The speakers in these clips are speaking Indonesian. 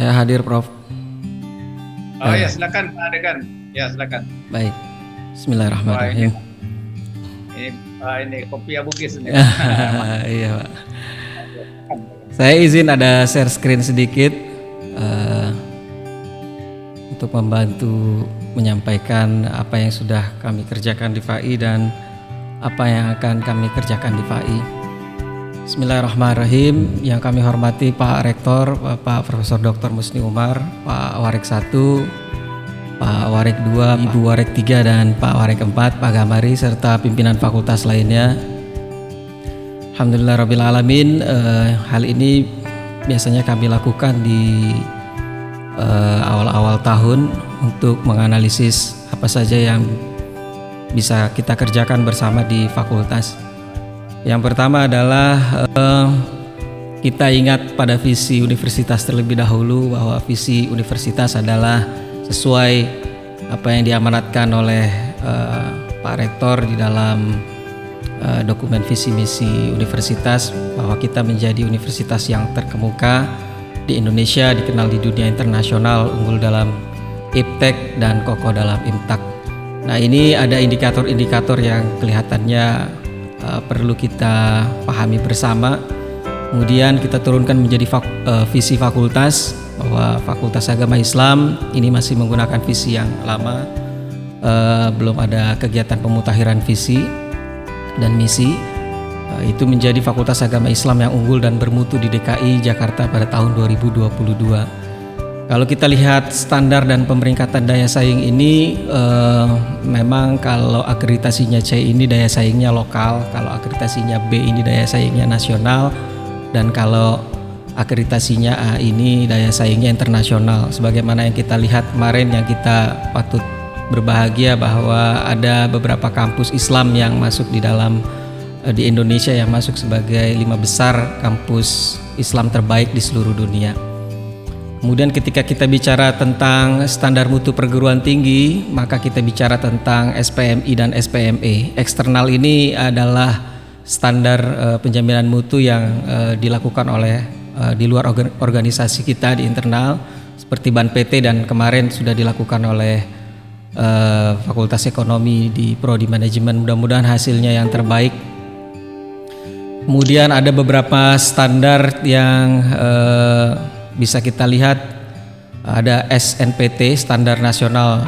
Saya hadir, Prof. Oh ya, silakan Pak Adegan. Ya, silakan. Baik. Bismillahirrahmanirrahim. Ini kopi Bugis ini. Iya, Pak. Saya izin ada share screen sedikit untuk membantu menyampaikan apa yang sudah kami kerjakan di FAI dan apa yang akan kami kerjakan di FAI. Bismillahirrahmanirrahim. Yang kami hormati Pak Rektor, Pak Profesor Dr. Musni Umar, Pak Warik 1, Pak Warik 2, Ibu Warik 3, dan Pak Warik 4, Pak Gamari, serta pimpinan fakultas lainnya. Alhamdulillahirrabbilalamin. Hal ini biasanya kami lakukan di awal-awal tahun untuk menganalisis apa saja yang bisa kita kerjakan bersama di fakultas. Yang pertama adalah kita ingat pada visi universitas terlebih dahulu, bahwa visi universitas adalah sesuai apa yang diamanatkan oleh Pak Rektor di dalam dokumen visi misi universitas, bahwa kita menjadi universitas yang terkemuka di Indonesia, dikenal di dunia internasional, unggul dalam IPTEK dan kokoh dalam IMTAK. Nah, ini ada indikator-indikator yang kelihatannya perlu kita pahami bersama. Kemudian kita turunkan menjadi visi fakultas, bahwa Fakultas Agama Islam ini masih menggunakan visi yang lama, belum ada kegiatan pemutakhiran visi dan misi. Itu menjadi Fakultas Agama Islam yang unggul dan bermutu di DKI Jakarta pada tahun 2022. Kalau kita lihat standar dan pemeringkatan daya saing ini, memang kalau akreditasinya C ini daya saingnya lokal, kalau akreditasinya B ini daya saingnya nasional, dan kalau akreditasinya A ini daya saingnya internasional. Sebagaimana yang kita lihat kemarin, yang kita patut berbahagia bahwa ada beberapa kampus Islam yang masuk di Indonesia, yang masuk sebagai 5 besar kampus Islam terbaik di seluruh dunia. Kemudian ketika kita bicara tentang standar mutu perguruan tinggi, maka kita bicara tentang SPMI dan SPME. Eksternal ini adalah standar penjaminan mutu yang dilakukan oleh di luar organisasi kita di internal, seperti BAN PT, dan kemarin sudah dilakukan oleh Fakultas Ekonomi di Prodi Manajemen. Mudah-mudahan hasilnya yang terbaik. Kemudian ada beberapa standar yang bisa kita lihat, ada SNPT, Standar Nasional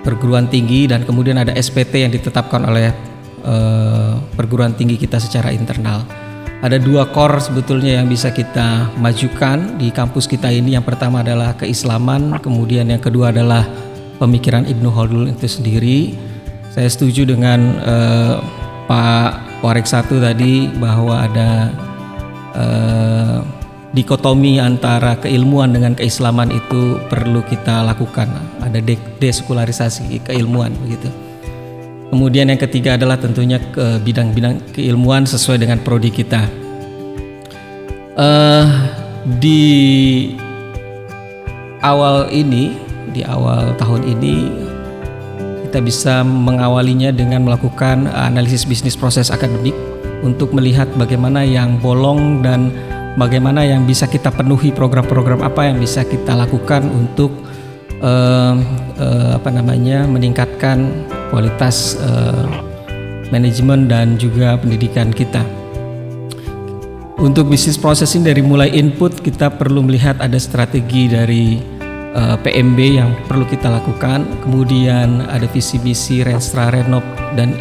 Perguruan Tinggi, dan kemudian ada SPT yang ditetapkan oleh perguruan tinggi kita secara internal. Ada 2 core sebetulnya yang bisa kita majukan di kampus kita ini. Yang pertama adalah keislaman, kemudian yang kedua adalah pemikiran Ibnu Khaldun itu sendiri. Saya setuju dengan Pak Warik 1 tadi, bahwa ada dikotomi antara keilmuan dengan keislaman itu perlu kita lakukan. Ada desekularisasi keilmuan begitu. Kemudian yang ketiga adalah tentunya ke bidang-bidang keilmuan sesuai dengan prodi kita. Di awal tahun ini kita bisa mengawalinya dengan melakukan analisis bisnis proses akademik untuk melihat bagaimana yang bolong dan bagaimana yang bisa kita penuhi, program-program apa yang bisa kita lakukan untuk meningkatkan kualitas manajemen dan juga pendidikan kita. Untuk bisnis proses ini, dari mulai input kita perlu melihat ada strategi dari PMB yang perlu kita lakukan, kemudian ada visi misi, Renstra, Renov, dan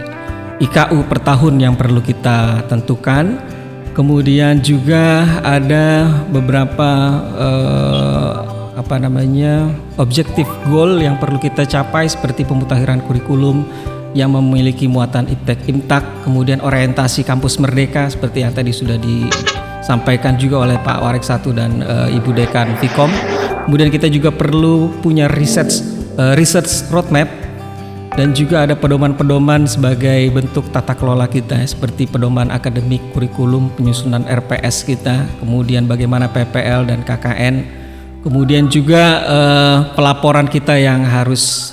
IKU per tahun yang perlu kita tentukan. Kemudian juga ada beberapa objektif goal yang perlu kita capai, seperti pemutakhiran kurikulum yang memiliki muatan IPTEK, IMTAK, kemudian orientasi kampus merdeka seperti yang tadi sudah disampaikan juga oleh Pak Warik 1 dan Ibu Dekan Vkom. Kemudian kita juga perlu punya research roadmap, dan juga ada pedoman-pedoman sebagai bentuk tata kelola kita, seperti pedoman akademik, kurikulum, penyusunan RPS kita, kemudian bagaimana PPL dan KKN, kemudian juga pelaporan kita yang harus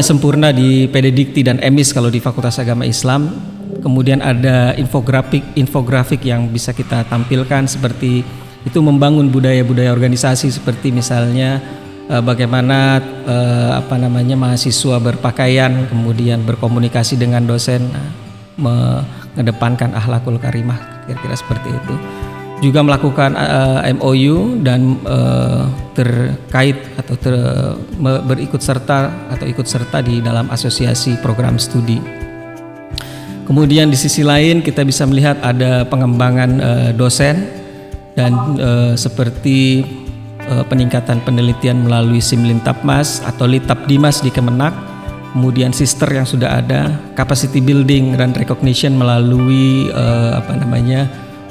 sempurna di PD Dikti dan EMIS kalau di Fakultas Agama Islam. Kemudian ada infografik yang bisa kita tampilkan, seperti itu membangun budaya-budaya organisasi seperti misalnya bagaimana mahasiswa berpakaian, kemudian berkomunikasi dengan dosen, mengedepankan akhlakul karimah, kira-kira seperti itu. Juga melakukan MOU dan terkait atau ikut serta di dalam asosiasi program studi. Kemudian di sisi lain kita bisa melihat ada pengembangan dosen dan seperti peningkatan penelitian melalui Simlintapmas atau Litapdimas di Kemenak, kemudian sister yang sudah ada, capacity building dan recognition melalui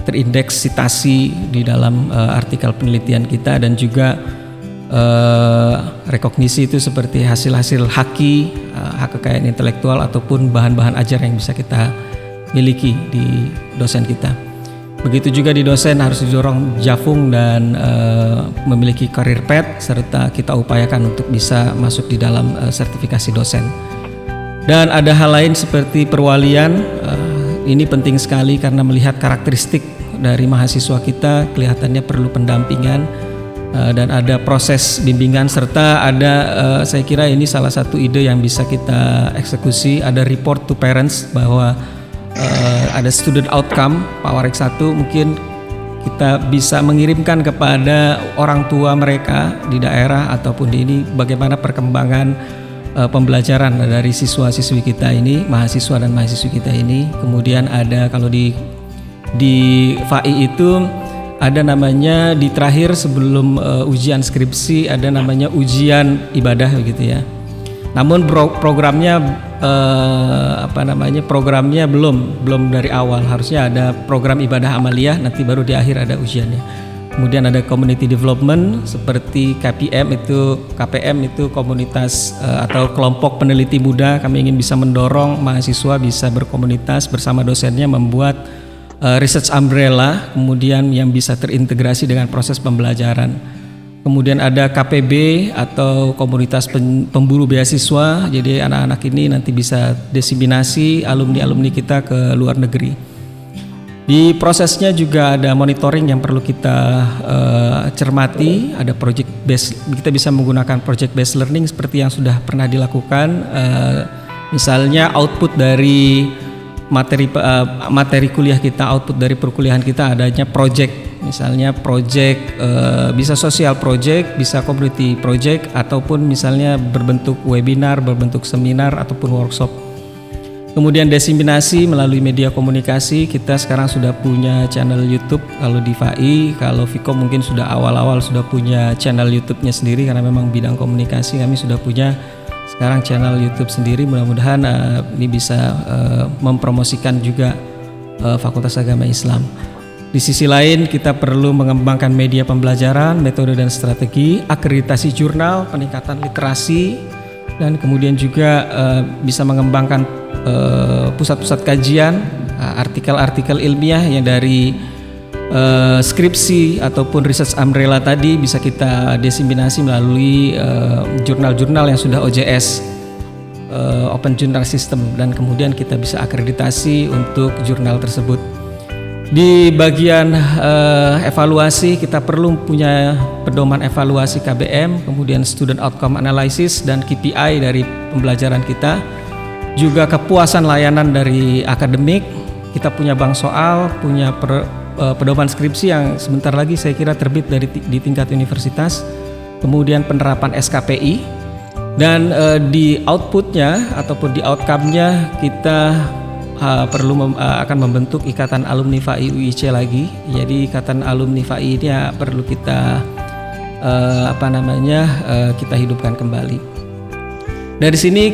terindeks citasi di dalam artikel penelitian kita, dan juga rekognisi itu seperti hasil-hasil hak kekayaan intelektual ataupun bahan-bahan ajar yang bisa kita miliki di dosen kita. Begitu juga di dosen harus didorong jafung dan memiliki career path, serta kita upayakan untuk bisa masuk di dalam sertifikasi dosen. Dan ada hal lain seperti perwalian, ini penting sekali karena melihat karakteristik dari mahasiswa kita kelihatannya perlu pendampingan dan ada proses bimbingan, serta ada saya kira ini salah satu ide yang bisa kita eksekusi, ada report to parents bahwa ada student outcome Pak Warik 1, mungkin kita bisa mengirimkan kepada orang tua mereka di daerah ataupun di ini bagaimana perkembangan pembelajaran dari siswa-siswi kita ini, mahasiswa dan mahasiswi kita ini. Kemudian ada kalau di FAI itu ada namanya di terakhir sebelum ujian skripsi ada namanya ujian ibadah gitu ya. Namun programnya programnya belum dari awal, harusnya ada program ibadah amaliyah, nanti baru di akhir ada ujiannya. Kemudian ada community development seperti KPM itu komunitas atau kelompok peneliti muda. Kami ingin bisa mendorong mahasiswa bisa berkomunitas bersama dosennya membuat research umbrella, kemudian yang bisa terintegrasi dengan proses pembelajaran. Kemudian ada KPB atau komunitas pemburu beasiswa, jadi anak-anak ini nanti bisa diseminasi alumni-alumni kita ke luar negeri. Di prosesnya juga ada monitoring yang perlu kita cermati, ada project based, kita bisa menggunakan project based learning seperti yang sudah pernah dilakukan, misalnya output dari materi kuliah kita, output dari perkuliahan kita adanya project, misalnya project bisa social project, bisa community project, ataupun misalnya berbentuk webinar, berbentuk seminar ataupun workshop. Kemudian diseminasi melalui media komunikasi, kita sekarang sudah punya channel YouTube kalau di FAI, kalau Vkom mungkin sudah awal-awal sudah punya channel YouTube-nya sendiri karena memang bidang komunikasi kami sudah punya sekarang channel YouTube sendiri. Mudah-mudahan ini bisa mempromosikan juga Fakultas Agama Islam. Di sisi lain kita perlu mengembangkan media pembelajaran, metode dan strategi, akreditasi jurnal, peningkatan literasi, dan kemudian juga bisa mengembangkan pusat-pusat kajian, artikel-artikel ilmiah yang dari skripsi ataupun research umbrella tadi bisa kita diseminasi melalui jurnal-jurnal yang sudah OJS, Open Journal System, dan kemudian kita bisa akreditasi untuk jurnal tersebut. Di bagian evaluasi kita perlu punya pedoman evaluasi KBM, kemudian student outcome analysis dan KPI dari pembelajaran kita, juga kepuasan layanan dari akademik. Kita punya bank soal, punya pedoman skripsi yang sebentar lagi saya kira terbit di tingkat universitas, kemudian penerapan SKPI, dan di outputnya ataupun di outcome-nya kita akan membentuk ikatan alumni FAI UIC lagi. Jadi ikatan alumni FAI ini perlu kita kita hidupkan kembali. Dari sini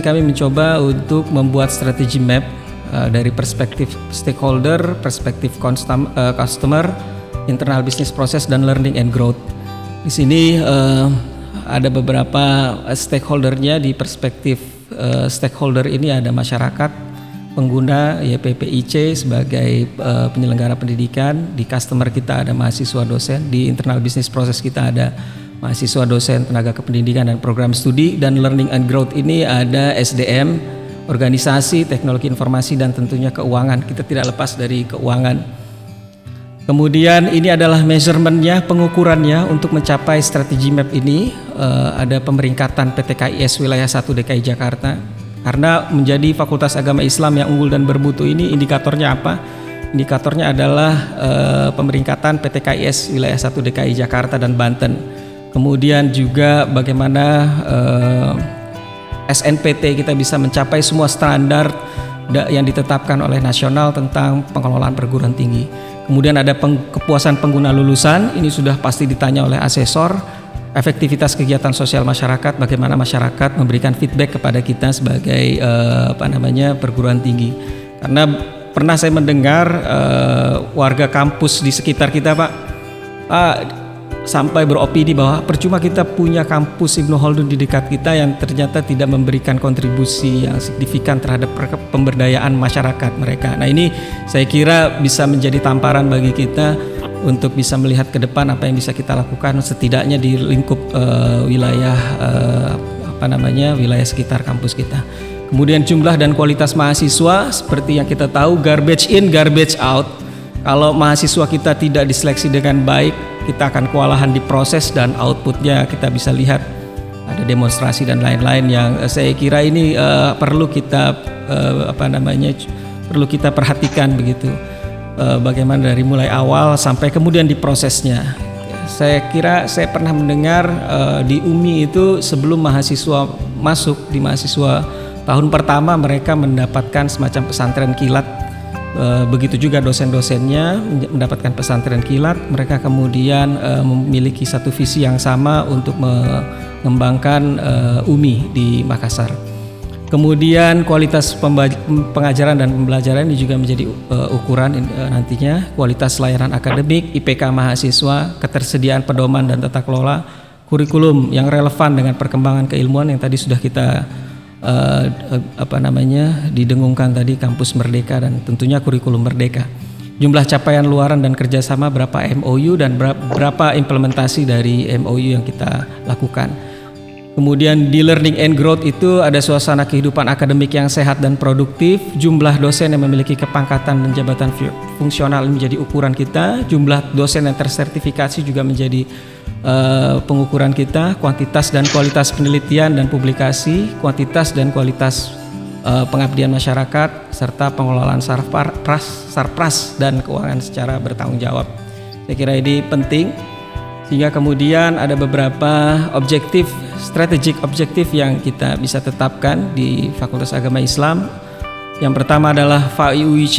kami mencoba untuk membuat strategi map dari perspektif stakeholder, perspektif customer, internal business process, dan learning and growth. Di sini ada beberapa stakeholdernya. Di perspektif stakeholder ini ada masyarakat, pengguna, YPPIC sebagai penyelenggara pendidikan. Di customer kita ada mahasiswa dosen, di internal business process kita ada mahasiswa dosen, tenaga kependidikan dan program studi, dan learning and growth ini ada SDM, organisasi, teknologi informasi, dan tentunya keuangan. Kita tidak lepas dari keuangan. Kemudian ini adalah measurementnya, pengukurannya untuk mencapai strategi MAP ini. Ada pemeringkatan PTKIS wilayah 1 DKI Jakarta. Karena menjadi Fakultas Agama Islam yang unggul dan bermutu ini, indikatornya apa? Indikatornya adalah pemeringkatan PTKIS wilayah 1 DKI Jakarta dan Banten. Kemudian juga bagaimana SNPT kita bisa mencapai semua standar yang ditetapkan oleh nasional tentang pengelolaan perguruan tinggi. Kemudian ada kepuasan pengguna lulusan, ini sudah pasti ditanya oleh asesor. Efektivitas kegiatan sosial masyarakat, bagaimana masyarakat memberikan feedback kepada kita sebagai perguruan tinggi. Karena pernah saya mendengar warga kampus di sekitar kita, Pak, sampai beropini bahwa percuma kita punya kampus Ibnu Khaldun di dekat kita yang ternyata tidak memberikan kontribusi yang signifikan terhadap pemberdayaan masyarakat mereka. Nah, ini saya kira bisa menjadi tamparan bagi kita untuk bisa melihat ke depan apa yang bisa kita lakukan setidaknya di lingkup wilayah wilayah sekitar kampus kita. Kemudian jumlah dan kualitas mahasiswa, seperti yang kita tahu, garbage in, garbage out. Kalau mahasiswa kita tidak diseleksi dengan baik, kita akan kewalahan di proses dan outputnya kita bisa lihat ada demonstrasi dan lain-lain yang saya kira ini perlu kita perlu kita perhatikan begitu. Bagaimana dari mulai awal sampai kemudian di prosesnya. Saya kira saya pernah mendengar di UMI itu sebelum mahasiswa masuk di mahasiswa tahun pertama mereka mendapatkan semacam pesantren kilat. Begitu juga dosen-dosennya mendapatkan pesantren kilat. Mereka kemudian memiliki satu visi yang sama untuk mengembangkan UMI di Makassar. Kemudian kualitas pengajaran dan pembelajaran ini juga menjadi ukuran nantinya. Kualitas layanan akademik, IPK mahasiswa, ketersediaan pedoman dan tata kelola, kurikulum yang relevan dengan perkembangan keilmuan yang tadi sudah kita didengungkan tadi, kampus merdeka dan tentunya kurikulum merdeka. Jumlah capaian luaran dan kerjasama, berapa MOU dan berapa implementasi dari MOU yang kita lakukan. Kemudian di learning and growth itu ada suasana kehidupan akademik yang sehat dan produktif. Jumlah dosen yang memiliki kepangkatan dan jabatan fungsional menjadi ukuran kita. Jumlah dosen yang tersertifikasi juga menjadi pengukuran kita. Kuantitas dan kualitas penelitian dan publikasi, kuantitas dan kualitas pengabdian masyarakat, serta pengelolaan sarpras dan keuangan secara bertanggung jawab. Saya kira ini penting. Sehingga kemudian ada beberapa strategic objektif yang kita bisa tetapkan di Fakultas Agama Islam. Yang pertama adalah FAI-UIC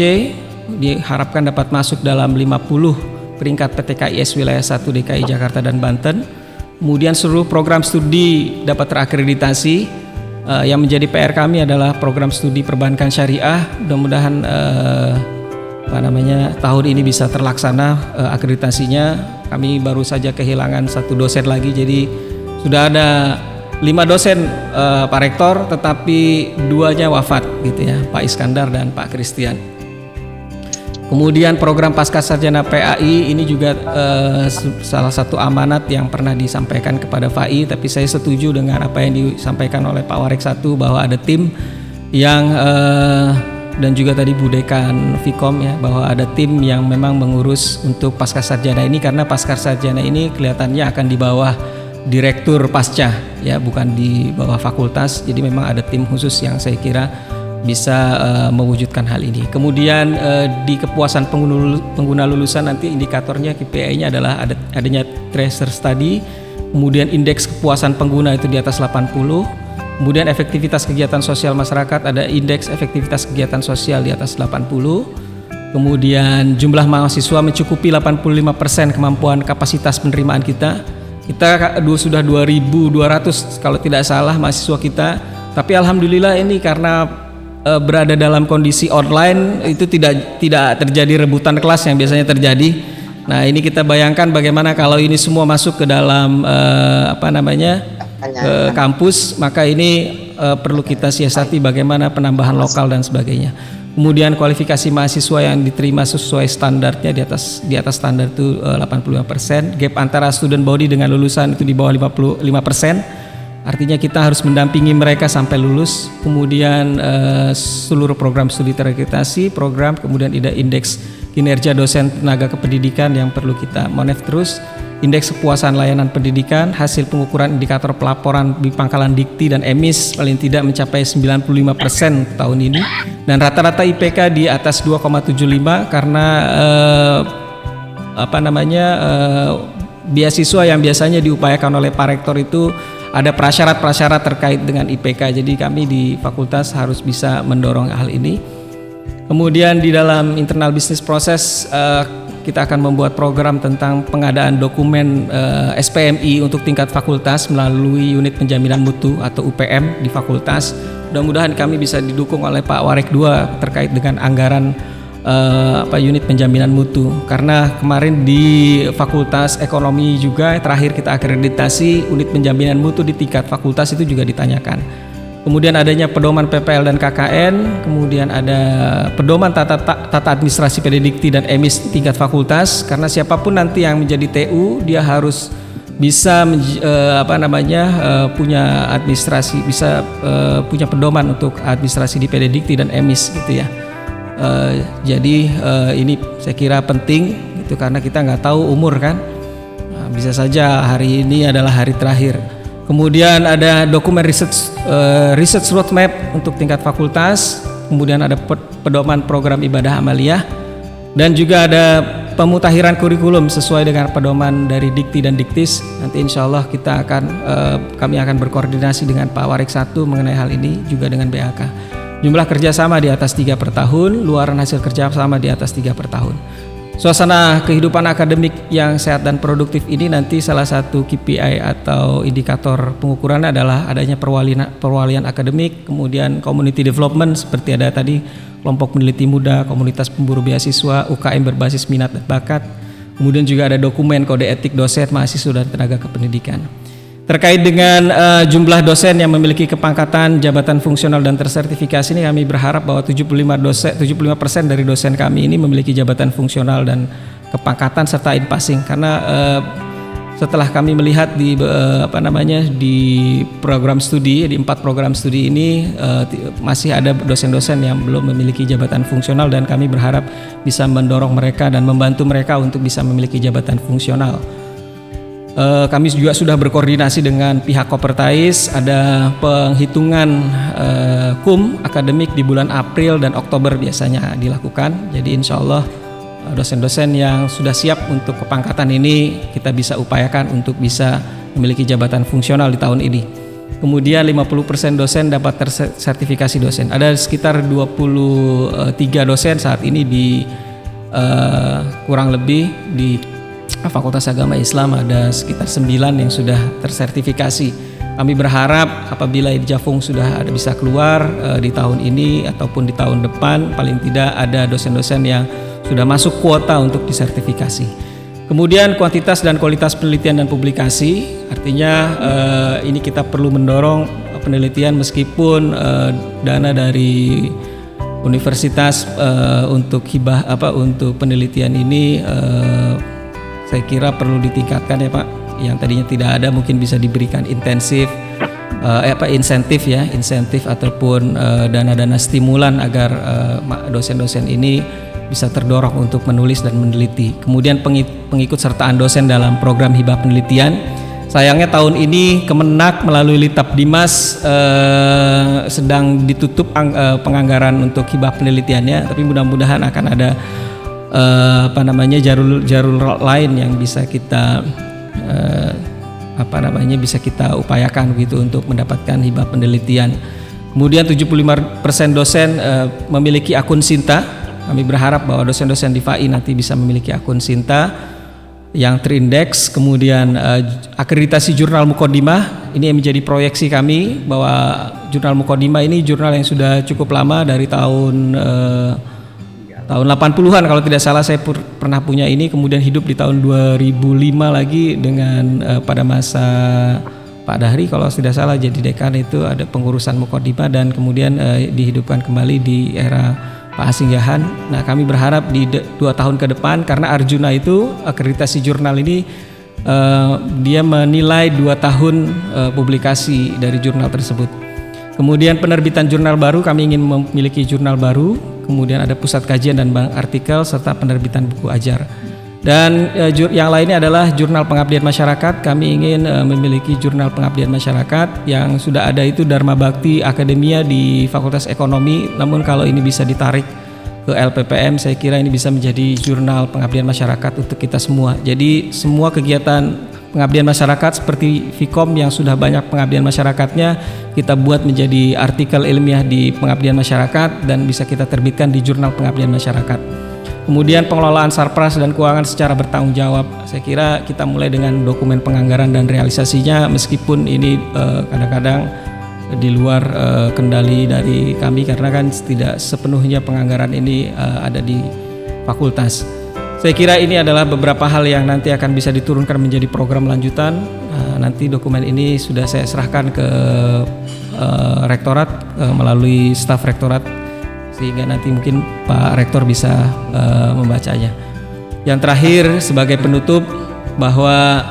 diharapkan dapat masuk dalam 50 peringkat PTKIS wilayah 1 DKI Jakarta dan Banten. Kemudian seluruh program studi dapat terakreditasi. Yang menjadi PR kami adalah program studi perbankan syariah. Mudah-mudahan tahun ini bisa terlaksana akreditasinya. Kami baru saja kehilangan satu dosen lagi, jadi sudah ada 5 dosen Pak Rektor, tetapi 2-nya wafat gitu ya, Pak Iskandar dan Pak Christian. Kemudian program Pascasarjana PAI ini juga salah satu amanat yang pernah disampaikan kepada FAI, tapi saya setuju dengan apa yang disampaikan oleh Pak Warek 1 bahwa ada tim yang dan juga tadi Bu Dekan Vkom ya, bahwa ada tim yang memang mengurus untuk Pascasarjana ini, karena Pascasarjana ini kelihatannya akan di bawah direktur pasca ya, bukan di bawah fakultas. Jadi memang ada tim khusus yang saya kira bisa mewujudkan hal ini. Kemudian di kepuasan pengguna lulusan nanti indikatornya KPI-nya adalah adanya tracer study, kemudian indeks kepuasan pengguna itu di atas 80. Kemudian efektivitas kegiatan sosial masyarakat, ada indeks efektivitas kegiatan sosial di atas 80. Kemudian jumlah mahasiswa mencukupi 85% kemampuan kapasitas penerimaan kita. Kita sudah 2.200 kalau tidak salah mahasiswa kita. Tapi alhamdulillah ini karena berada dalam kondisi online itu tidak terjadi rebutan kelas yang biasanya terjadi. Nah, ini kita bayangkan bagaimana kalau ini semua masuk ke dalam kampus, maka ini perlu kita siasati bagaimana penambahan lokal dan sebagainya. Kemudian kualifikasi mahasiswa yang diterima sesuai standarnya di atas standar itu 85%. Gap antara student body dengan lulusan itu di bawah 55%. Artinya kita harus mendampingi mereka sampai lulus. Kemudian seluruh program studi terakreditasi, kemudian ada indeks kinerja dosen tenaga kependidikan yang perlu kita monitor terus, indeks kepuasan layanan pendidikan, hasil pengukuran indikator pelaporan di pangkalan dikti dan emis paling tidak mencapai 95% tahun ini, dan rata-rata IPK di atas 2,75 karena beasiswa yang biasanya diupayakan oleh Pak Rektor itu ada prasyarat-prasyarat terkait dengan IPK. Jadi kami di fakultas harus bisa mendorong hal ini. Kemudian di dalam internal business process kita akan membuat program tentang pengadaan dokumen SPMI untuk tingkat fakultas melalui unit penjaminan mutu atau UPM di fakultas. Mudah-mudahan kami bisa didukung oleh Pak Warek II terkait dengan anggaran unit penjaminan mutu, karena kemarin di Fakultas Ekonomi juga terakhir kita akreditasi unit penjaminan mutu di tingkat fakultas itu juga ditanyakan. Kemudian adanya pedoman PPL dan KKN, kemudian ada pedoman tata administrasi pedidikti dan emis tingkat fakultas, karena siapapun nanti yang menjadi TU dia harus bisa punya administrasi, bisa punya pedoman untuk administrasi di pedidikti dan emis gitu ya. Jadi ini saya kira penting itu karena kita nggak tahu umur kan. Bisa saja hari ini adalah hari terakhir. Kemudian ada dokumen research roadmap untuk tingkat fakultas. Kemudian ada pedoman program ibadah amaliyah, dan juga ada pemutakhiran kurikulum sesuai dengan pedoman dari Dikti dan Diktis. Nanti insya Allah kami akan berkoordinasi dengan Pak Warek I mengenai hal ini, juga dengan BAK. Jumlah kerjasama di atas 3 per tahun, luaran hasil kerjasama di atas 3 per tahun. Suasana kehidupan akademik yang sehat dan produktif ini nanti salah satu KPI atau indikator pengukuran adalah adanya perwalian akademik, kemudian community development seperti ada tadi kelompok peneliti muda, komunitas pemburu beasiswa, UKM berbasis minat dan bakat. Kemudian juga ada dokumen kode etik dosen, mahasiswa dan tenaga kependidikan. Terkait dengan jumlah dosen yang memiliki kepangkatan, jabatan fungsional dan tersertifikasi ini, kami berharap bahwa 75% dari dosen kami ini memiliki jabatan fungsional dan kepangkatan serta in passing. Karena setelah kami melihat di program studi, di 4 program studi ini masih ada dosen-dosen yang belum memiliki jabatan fungsional, dan kami berharap bisa mendorong mereka dan membantu mereka untuk bisa memiliki jabatan fungsional. Kami juga sudah berkoordinasi dengan pihak Kopertais, ada penghitungan KUM akademik di bulan April dan Oktober biasanya dilakukan. Jadi insya Allah dosen-dosen yang sudah siap untuk kepangkatan ini kita bisa upayakan untuk bisa memiliki jabatan fungsional di tahun ini. Kemudian 50% dosen dapat tersertifikasi dosen. Ada sekitar 23 dosen saat ini di kurang lebih di Fakultas Agama Islam ada sekitar 9 yang sudah tersertifikasi. Kami berharap apabila Irjafung sudah bisa keluar di tahun ini ataupun di tahun depan, paling tidak ada dosen-dosen yang sudah masuk kuota untuk disertifikasi. Kemudian kuantitas dan kualitas penelitian dan publikasi, artinya ini kita perlu mendorong penelitian meskipun dana dari universitas untuk hibah untuk penelitian ini saya kira perlu ditingkatkan ya Pak. Yang tadinya tidak ada mungkin bisa diberikan insentif ataupun dana-dana stimulan agar dosen-dosen ini bisa terdorong untuk menulis dan meneliti. Kemudian pengikut sertaan dosen dalam program hibah penelitian. Sayangnya tahun ini Kemenak melalui Litap Dimas sedang ditutup penganggaran untuk hibah penelitiannya, tapi mudah-mudahan akan ada jalur lain yang bisa kita bisa kita upayakan gitu untuk mendapatkan hibah penelitian. Kemudian 75% dosen memiliki akun Sinta. Kami berharap bahwa dosen-dosen di FAI nanti bisa memiliki akun Sinta yang terindeks. Kemudian akreditasi jurnal Mukodimah, ini yang menjadi proyeksi kami bahwa jurnal Mukodimah ini jurnal yang sudah cukup lama dari tahun 80-an kalau tidak salah saya pernah punya ini, kemudian hidup di tahun 2005 lagi dengan pada masa Pak Dahri kalau tidak salah jadi dekan, itu ada pengurusan Mukodimah dan kemudian dihidupkan kembali di era Pak Hasinggahan. Nah kami berharap di 2 tahun ke depan, karena Arjuna itu akreditasi jurnal ini dia menilai 2 tahun publikasi dari jurnal tersebut. Kemudian penerbitan jurnal baru, kami ingin memiliki jurnal baru. kemudian ada pusat kajian dan bank artikel, serta penerbitan buku ajar. Dan yang lainnya adalah jurnal pengabdian masyarakat. Kami ingin memiliki jurnal pengabdian masyarakat. Yang sudah ada itu Dharma Bakti Akademia di Fakultas Ekonomi. Namun kalau ini bisa ditarik ke LPPM, saya kira ini bisa menjadi jurnal pengabdian masyarakat untuk kita semua. Jadi semua kegiatan pengabdian masyarakat seperti Vkom yang sudah banyak pengabdian masyarakatnya, kita buat menjadi artikel ilmiah di pengabdian masyarakat dan bisa kita terbitkan di jurnal pengabdian masyarakat. Kemudian pengelolaan sarpras dan keuangan secara bertanggung jawab. Saya kira kita mulai dengan dokumen penganggaran dan realisasinya, meskipun ini kadang-kadang di luar kendali dari kami karena kan tidak sepenuhnya penganggaran ini ada di fakultas. Saya kira ini adalah beberapa hal yang nanti akan bisa diturunkan menjadi program lanjutan. Nanti dokumen ini sudah saya serahkan ke rektorat melalui staf rektorat, sehingga nanti mungkin Pak Rektor bisa membacanya. Yang terakhir sebagai penutup, bahwa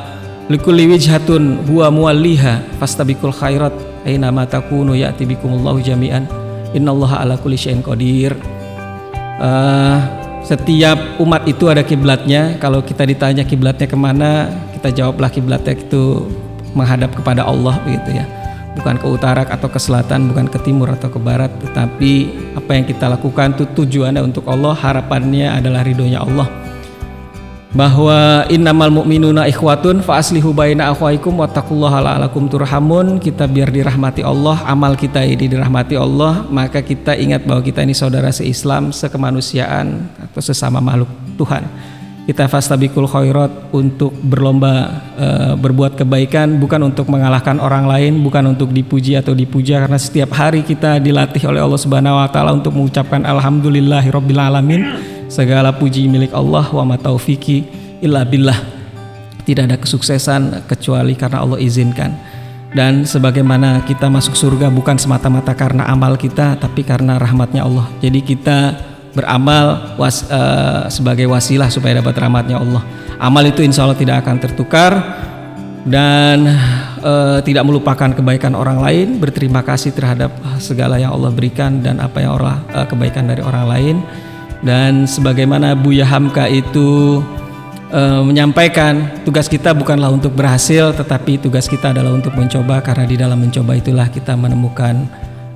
likulli wijhatun huwa muwalliha fastabiqul khairat aina ma takunu ya'ti bikumullahu jami'an innallaha ala kulli syai'in qadir. Setiap umat itu ada kiblatnya. Kalau kita ditanya kiblatnya kemana, kita jawablah kiblatnya itu menghadap kepada Allah, begitu ya. Bukan ke utara atau ke selatan, bukan ke timur atau ke barat, tetapi apa yang kita lakukan itu tujuannya untuk Allah, harapannya adalah ridhonya Allah. Bahwa innamal mu'minuna ikhwatun fa aslihu baina akhwaikum wattaqullaha la'allakum turhamun. Kita biar dirahmati Allah, amal kita ini dirahmati Allah, maka kita ingat bahwa kita ini saudara seislam, sekemanusiaan atau sesama makhluk Tuhan. Kita fastabiqul khairat, untuk berlomba berbuat kebaikan, bukan untuk mengalahkan orang lain, bukan untuk dipuji atau dipuja, karena setiap hari kita dilatih oleh Allah Subhanahu wa taala untuk mengucapkan alhamdulillahirabbil alamin. Segala puji milik Allah, wa ma taufiqi illa billah. Tidak ada kesuksesan kecuali karena Allah izinkan. Dan sebagaimana kita masuk surga bukan semata-mata karena amal kita, tapi karena rahmatnya Allah. Jadi kita beramal sebagai wasilah supaya dapat rahmatnya Allah. Amal itu insya Allah tidak akan tertukar, dan tidak melupakan kebaikan orang lain, berterima kasih terhadap segala yang Allah berikan dan apa yang kebaikan dari orang lain. Dan sebagaimana Buya Hamka itu menyampaikan, tugas kita bukanlah untuk berhasil, tetapi tugas kita adalah untuk mencoba, karena di dalam mencoba itulah kita menemukan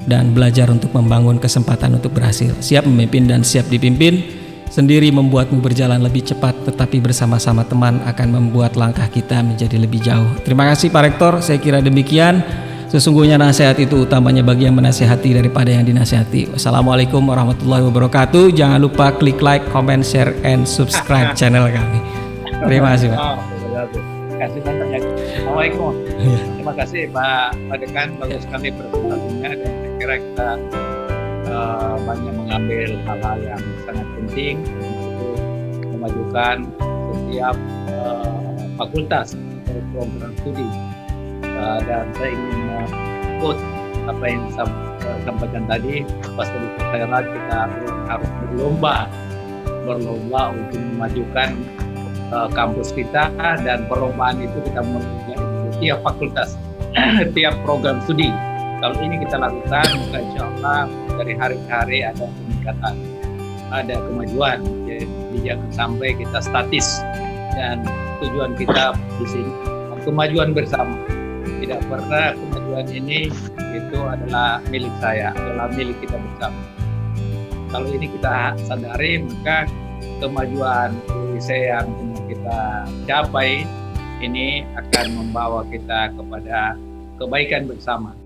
dan belajar untuk membangun kesempatan untuk berhasil. Siap memimpin dan siap dipimpin. Sendiri membuatmu berjalan lebih cepat, tetapi bersama-sama teman akan membuat langkah kita menjadi lebih jauh. Terima kasih Pak Rektor, saya kira demikian. Sesungguhnya nasihat itu utamanya bagi yang menasihati daripada yang dinasihati. Wassalamualaikum warahmatullahi wabarakatuh. Jangan lupa klik like, comment, share, and subscribe channel kami. Terima kasih Pak. Terima kasih banyak. Assalamualaikum. Terima kasih Pak Dekan, bagus sekali presentasinya, dan saya kira kita banyak mengambil hal-hal yang sangat penting untuk memajukan setiap fakultas atau program studi. Dan saya ingin quote apa yang disampaikan tadi, pasti khairat, kita harus berlomba untuk memajukan kampus kita, dan perlombaan itu kita mempunyai tiap fakultas, tiap program studi. Kalau ini kita lakukan, maka insya Allah dari hari ke hari ada peningkatan, ada kemajuan. Jadi jangan sampai kita statis, dan tujuan kita di sini kemajuan bersama. Tidak pernah kemajuan ini itu adalah milik saya, adalah milik kita bersama. Kalau ini kita sadari, maka kemajuan yang kita capai ini akan membawa kita kepada kebaikan bersama.